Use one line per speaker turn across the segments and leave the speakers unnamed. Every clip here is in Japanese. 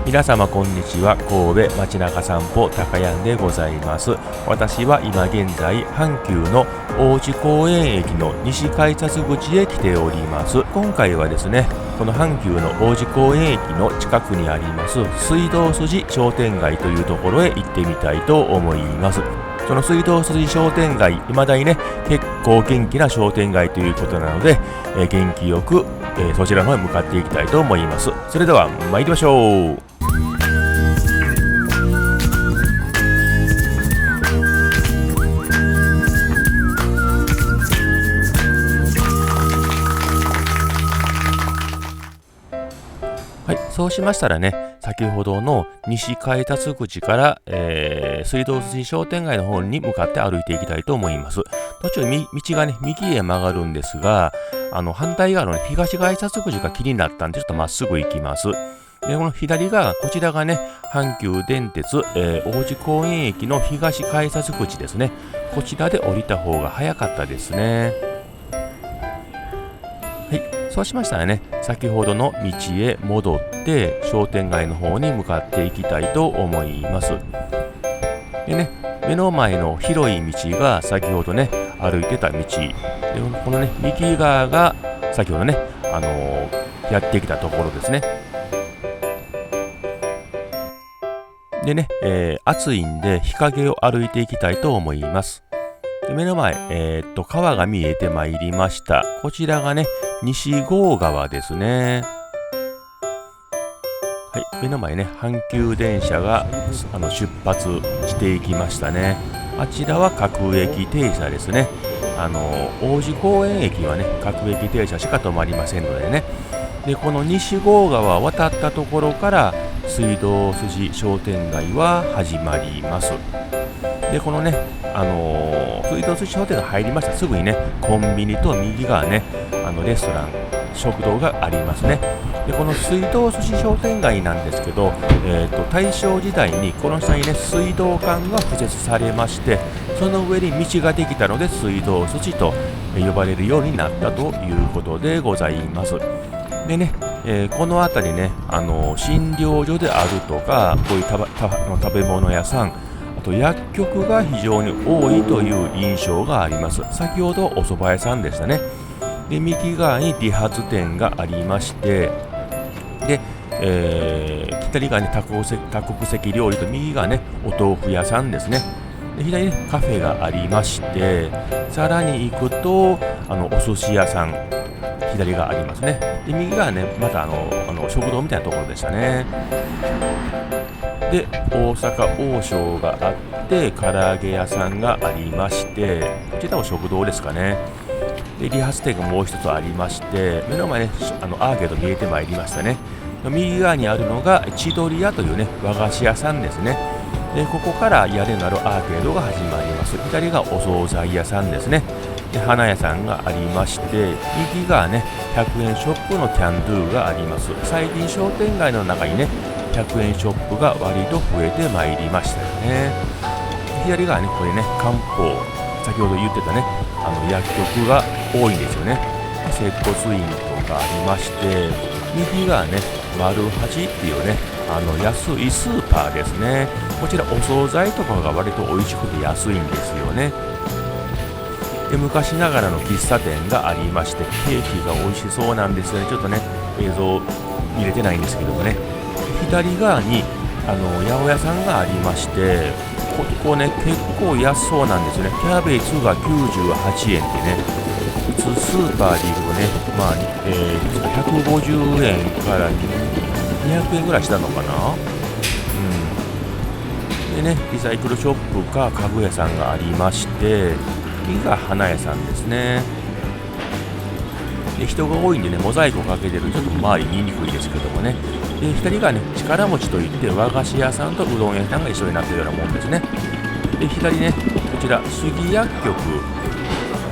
皆様こんにちは。神戸街中散歩高谷でございます。私は今現在阪急の王子公園駅の西改札口へ来ております。今回はですね、この阪急の王子公園駅の近くにあります水道筋商店街というところへ行ってみたいと思います。その水道筋商店街、未だにね結構元気な商店街ということなので、元気よく、そちらの方へ向かっていきたいと思います。それでは参りましょう。はい、そうしましたらね、先ほどの西改札口から、水道筋商店街の方に向かって歩いていきたいと思います。途中道がね、右へ曲がるんですが、反対側の、ね、東改札口が気になったんで、ちょっとまっすぐ行きます。で、この左側、こちらがね、阪急電鉄、王子公園駅の東改札口ですね。こちらで降りた方が早かったですね。はい、そうしましたらね、先ほどの道へ戻って商店街の方に向かっていきたいと思います。でね、目の前の広い道が先ほどね歩いてた道で、このね右側が先ほどね、やってきたところですね。でね、暑いんで日陰を歩いていきたいと思います。で目の前、川が見えてまいりました。こちらがね西郷川ですね。はい、目の前ね阪急電車が出発していきましたね。あちらは各駅停車ですね。王子公園駅はね各駅停車しか止まりませんのでね。でこの西郷川を渡ったところから水道筋商店街は始まります。でこのね、水道筋商店街入りましたすぐにねコンビニと右側ねレストラン食堂がありますね。でこの水道筋商店街なんですけど、大正時代にこの下にね水道管が敷設されまして、その上に道ができたので水道筋と呼ばれるようになったということでございます。でね、この辺りね診療所であるとかこういう食べ物屋さん、あと薬局が非常に多いという印象があります。先ほどお蕎麦屋さんでしたね。で右側に理髪店がありまして、で、左側に多国籍料理と右側ねお豆腐屋さんですね。で左に、カフェがありまして、さらに行くとお寿司屋さん左がありますね。で右側ねまた食堂みたいなところでしたね。で大阪王将があって唐揚げ屋さんがありまして、こちらも食堂ですかね。で理髪店がもう一つありまして、目の前ねアーケード見えてまいりましたね。右側にあるのが千鳥屋というね和菓子屋さんですね。でここから屋根のあるアーケードが始まります。左がお惣菜屋さんですね。で花屋さんがありまして、右側ね100円ショップのキャンドゥがあります。最近商店街の中にね100円ショップが割と増えてまいりましたよね。左側ねこれね漢方、先ほど言ってたね薬局が多いんですよね。接骨院とかありまして、右側ね丸八っていうね安いスーパーですね。こちらお惣菜とかが割と美味しくて安いんですよね。で昔ながらの喫茶店がありまして、ケーキが美味しそうなんですよね。ちょっとね映像見れてないんですけどもね、左側に八百屋さんがありまして、ここね結構安そうなんですよね。キャベツが98円でね、普通スーパーで行くとね150円から200円ぐらいしたのかな。でねリサイクルショップか家具屋さんがありまして、次が花屋さんですね。で人が多いんでねモザイクをかけてるちょっと周り見にくいですけどもね。で左がね力持ちといって和菓子屋さんとうどん屋さんが一緒になってるようなもんですね。で左ねこちら杉薬局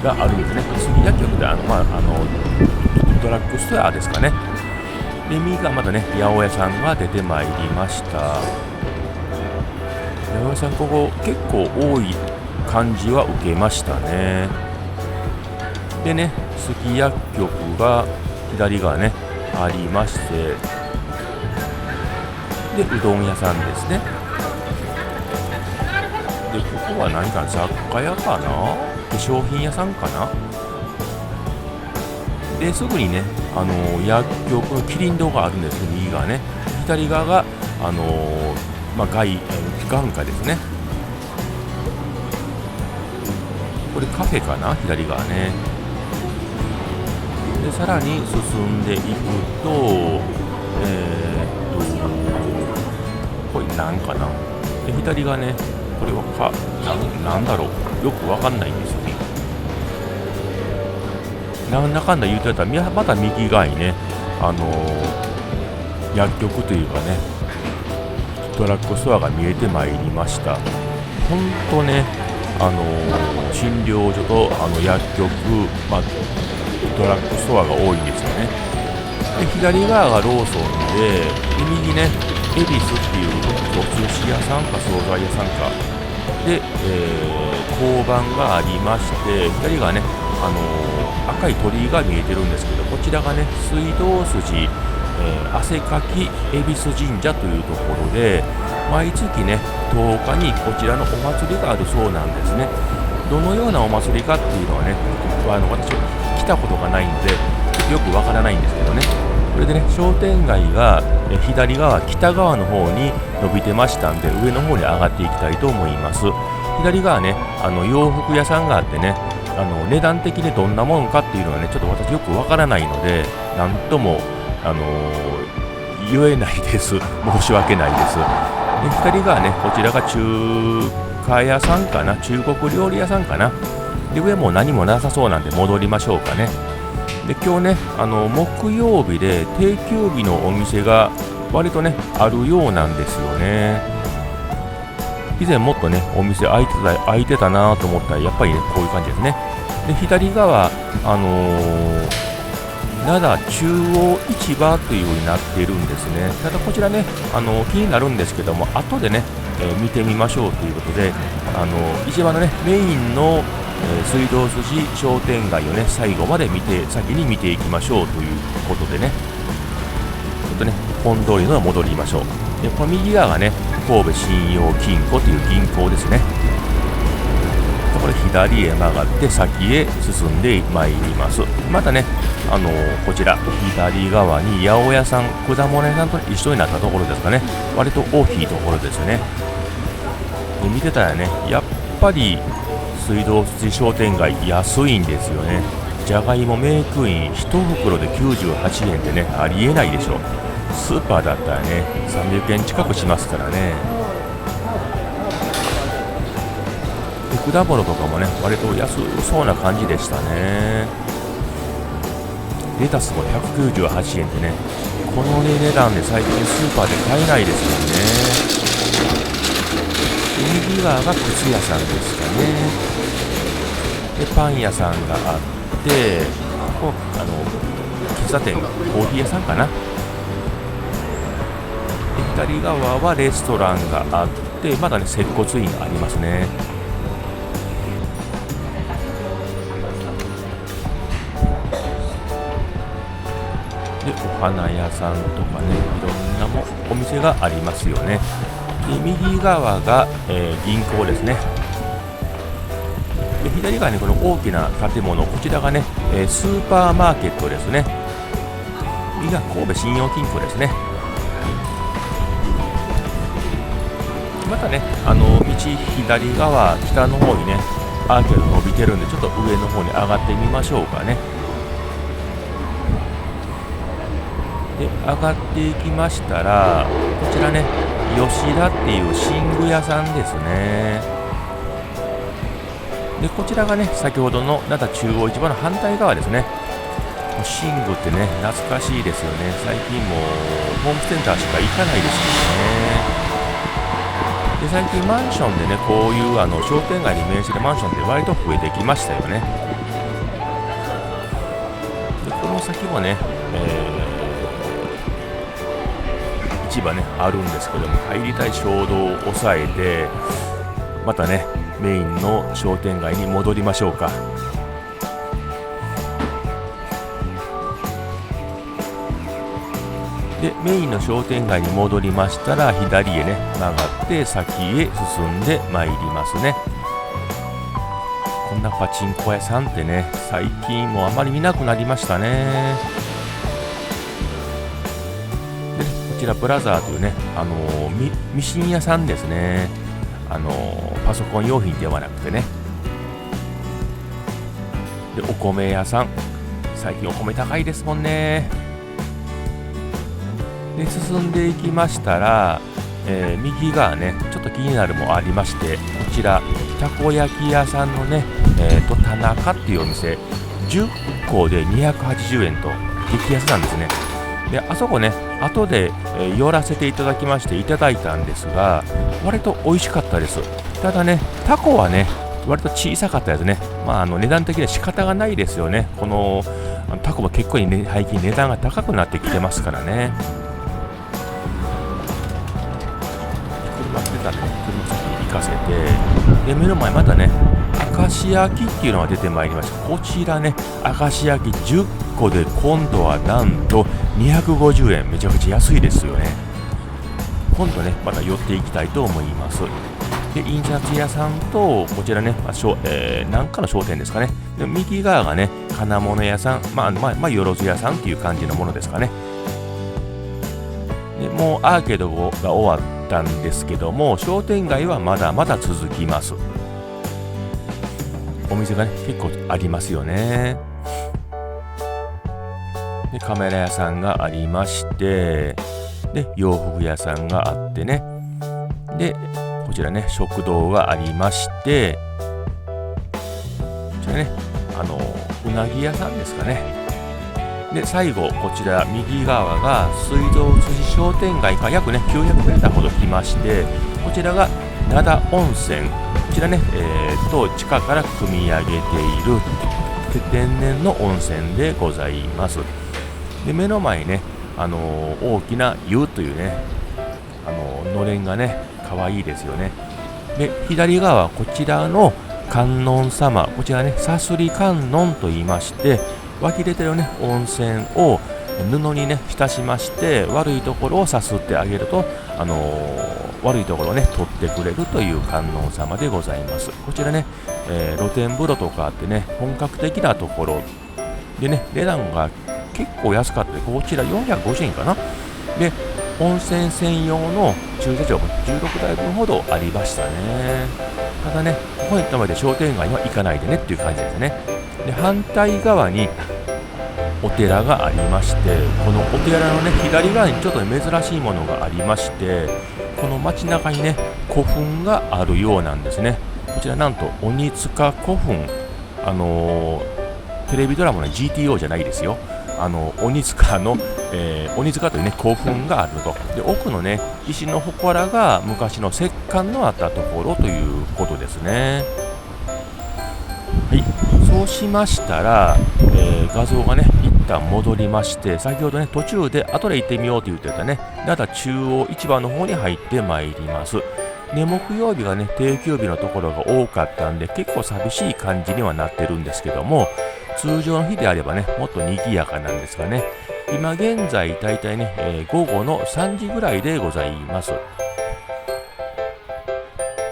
があるんですね。杉薬局でドラッグストアですかね。で右がまたね八百屋さんが出てまいりました。八百屋さんここ結構多い感じは受けましたね。でね杉薬局が左側ねありまして、でうどん屋さんですね。でここは何かな、雑貨屋かな、化粧品屋さんかな。ですぐにね、薬局のキリン堂があるんですね、右側ね。左側が眼科ですね。これカフェかな、左側ね。でさらに進んでいくと、これなんかな。で左側ね、これはなんだろう、よくわかんないんですよね。なんだかんだ言うてたら、また右側にね、薬局というかね、ドラッグストアが見えてまいりました。ほんとね、診療所と薬局、ドラッグストアが多いんですよね。で左側がローソンで、右ね、恵比寿っていうお寿司屋さんか惣菜屋さんかで、交番がありまして、左側ね、赤い鳥居が見えてるんですけど、こちらがね、水道筋、汗かき恵比寿神社というところで、毎月ね、10日にこちらのお祭りがあるそうなんですね。どのようなお祭りかっていうのはね、私は来たことがないんで、よくわからないんですけどね。これでね、商店街が左側、北側の方に伸びてましたんで、上の方に上がっていきたいと思います。左側ね、洋服屋さんがあってね、値段的にどんなもんかっていうのはね、ちょっと私よくわからないので、なんとも、言えないです。申し訳ないです。で左側ね、こちらが中華屋さんかな、中国料理屋さんかな。で上も何もなさそうなんで戻りましょうかね。で今日ね、木曜日で定休日のお店が割とねあるようなんですよね。以前もっとねお店開いてたなと思ったら、やっぱりねこういう感じですね。で左側、灘中央市場というようになっているんですね。ただこちらね、気になるんですけども、後でね、見てみましょうということで、市場のねメインの、水道筋商店街をね最後まで先に見ていきましょうということでね、ちょっとね本通りの戻りましょう。でこの右側がね神戸信用金庫という銀行ですね。これ左へ曲がって先へ進んでまいります。またね、こちら左側に八百屋さん、果物屋さんと一緒になったところですかね。割と大きいところですよね。で見てたらね、やっぱり水道筋商店街安いんですよね。じゃがいもメークイン1袋で98円ってね、ありえないでしょ。スーパーだったらね300円近くしますからね。で果物とかもね割と安そうな感じでしたね。レタスも198円ってね、この値段で最近スーパーで買えないですもんね。右側が靴屋さんですかね。でパン屋さんがあって、ここ喫茶店、コーヒー屋さんかな。で左側はレストランがあって、まだね接骨院がありますね。でお花屋さんとかね、いろんなお店がありますよね。で右側が、銀行ですね。で左側にこの大きな建物、こちらがね、スーパーマーケットですね。右が神戸信用金庫ですね。またね、道左側、北の方にね、アーケード伸びてるんで、ちょっと上の方に上がってみましょうかね。で、上がっていきましたら、こちらね、吉田っていう寝具屋さんですね。で、こちらがね、先ほどの灘中央市場の反対側ですね。寝具ってね、懐かしいですよね。最近もホームセンターしか行かないですよね。で最近マンションでね、こういう商店街に面してるマンションって割と増えてきましたよね。でこの先もね、市場ねあるんですけども、入りたい衝動を抑えて、またねメインの商店街に戻りましょうか。ででメインの商店街に戻りましたら左へね曲がって先へ進んでまいりますね。こんなパチンコ屋さんってね最近もうあまり見なくなりましたね。でこちらブラザーというねミシン屋さんですね。パソコン用品ではなくてね。でお米屋さん、最近お米高いですもんね。で進んでいきましたら、右側ねちょっと気になるもありまして、こちらたこ焼き屋さんのね、田中っていうお店10個で280円と激安なんですね。であそこね後で、寄らせていただきましていただいたんですが、割と美味しかったです。ただねタコはね割と小さかったですね。値段的には仕方がないですよね。このタコも結構に、ね、最近値段が高くなってきてますからね。車来てたんで、車先に行かせて、で目の前またね明石焼きっていうのが出てまいりました。こちらね明石焼き10個で今度はなんと250円、めちゃくちゃ安いですよね。今度ねまた寄っていきたいと思います。で印刷屋さんとこちらね、なんかの商店ですかね。で右側がね金物屋さん、よろず屋さんっていう感じのものですかね。でもうアーケードが終わったんですけども、商店街はまだまだ続きます。お店がね結構ありますよね。でカメラ屋さんがありまして、で洋服屋さんがあってね、でこちらね食堂がありまして、こちらねうなぎ屋さんですかね。で最後こちら右側が水道筋商店街から約ね900メーターほど来まして、こちらが灘温泉、こちらね地下から汲み上げている天然の温泉でございます。で目の前ね大きな湯というねのれんがね可愛いですよね。で左側こちらの観音様、こちらねさすり観音と言いまして、湧き出てるね温泉を布にね浸しまして、悪いところをさすってあげると悪いところをね取ってくれるという観音様でございます。こちらね、露天風呂とかあってね本格的なところでね値段が結構安かったで、こちら450円かな。で温泉専用の駐車場が16台分ほどありましたね。ただねここに行ったまで商店街には行かないでねっていう感じですね。で反対側にお寺がありまして、このお寺のね左側にちょっと、珍しいものがありまして、この街中にね古墳があるようなんですね。こちらなんと鬼塚古墳、テレビドラマの GTO じゃないですよ。鬼塚の、鬼塚というね古墳があると。で奥のね石の祠が昔の石棺のあったところということですね。はい、そうしましたら、画像がね一旦戻りまして、先ほどね途中で後で行ってみようと言ってたね灘中央市場の方に入ってまいります。で木曜日がね定休日のところが多かったんで結構寂しい感じにはなってるんですけども、通常の日であればねもっと賑やかなんですがね、今現在だいたいね、午後の3時ぐらいでございます。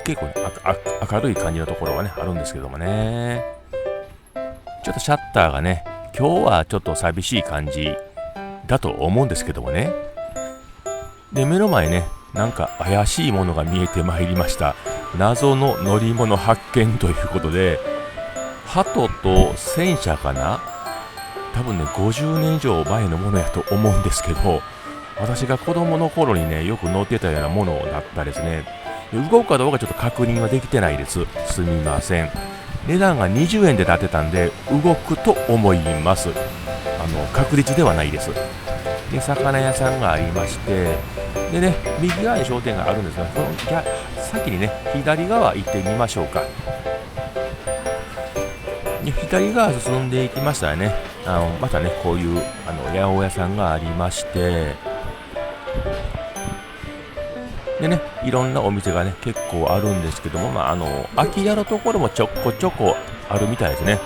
結構、ね、明るい感じのところがねあるんですけどもね、ちょっとシャッターがね今日はちょっと寂しい感じだと思うんですけどもね。で目の前ねなんか怪しいものが見えてまいりました。謎の乗り物発見ということで、鳩と戦車かな、多分ね50年以上前のものやと思うんですけど、私が子供の頃にねよく乗ってたようなものだったですね。で動くかどうかちょっと確認はできてないです。すみません。値段が20円で建てたんで動くと思います。確実ではないです。で魚屋さんがありまして、でね右側に商店があるんですが、その先にね左側行ってみましょうか。で左側進んでいきましたらねまたねこういう八百屋さんがありまして、でねいろんなお店がね結構あるんですけども、空き家のところもちょこちょこあるみたいですね。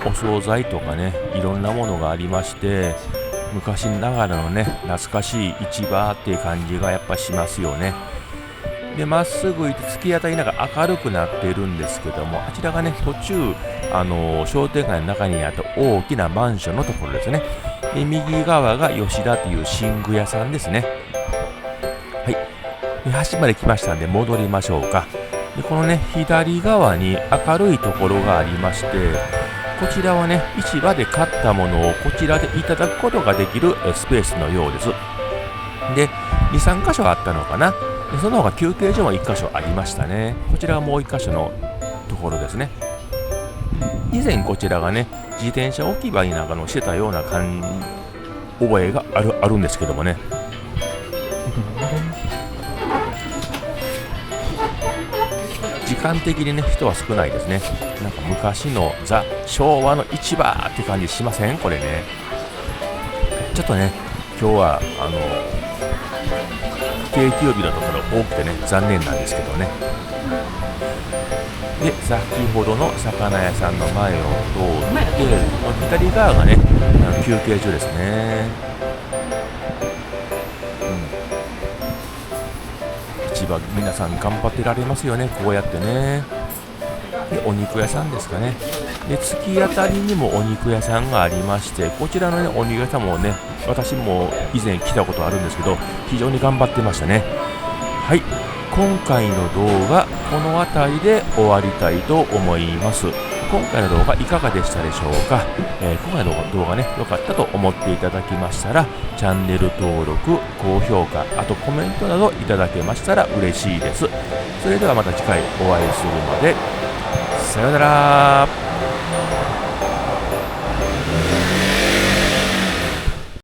お惣菜とかねいろんなものがありまして、昔ながらのね懐かしい市場っていう感じがやっぱしますよね。でまっすぐ行って突き当たりなんか明るくなっているんですけども、あちらがね途中商店街の中にあった大きなマンションのところですね。で右側が吉田という寝具屋さんですね。はいで橋まで来ましたんで戻りましょうか。でこのね左側に明るいところがありまして、こちらはね市場で買ったものをこちらでいただくことができるスペースのようです。で 2,3 箇所あったのかな。でその他休憩所も1箇所ありましたね。こちらはもう1箇所のところですね。以前こちらがね自転車置き場になんかのしてたような覚えがあるんですけどもね。時間的にね人は少ないですね。なんか昔の昭和の市場って感じしませんこれね。ちょっとね今日は定休日のところ多くてね残念なんですけどね。で先ほどの魚屋さんの前を通って左側がね休憩所ですね。市場皆さん頑張ってられますよねこうやってね。でお肉屋さんですかね。で突き当たりにもお肉屋さんがありまして、こちらのねお肉屋さんもね私も以前来たことあるんですけど非常に頑張ってましたね。はい、今回の動画この辺りで終わりたいと思います。今回の動画いかがでしたでしょうか。今回の動画ね良かったと思っていただきましたらチャンネル登録高評価あとコメントなどいただけましたら嬉しいです。それではまた次回お会いするまでさようなら。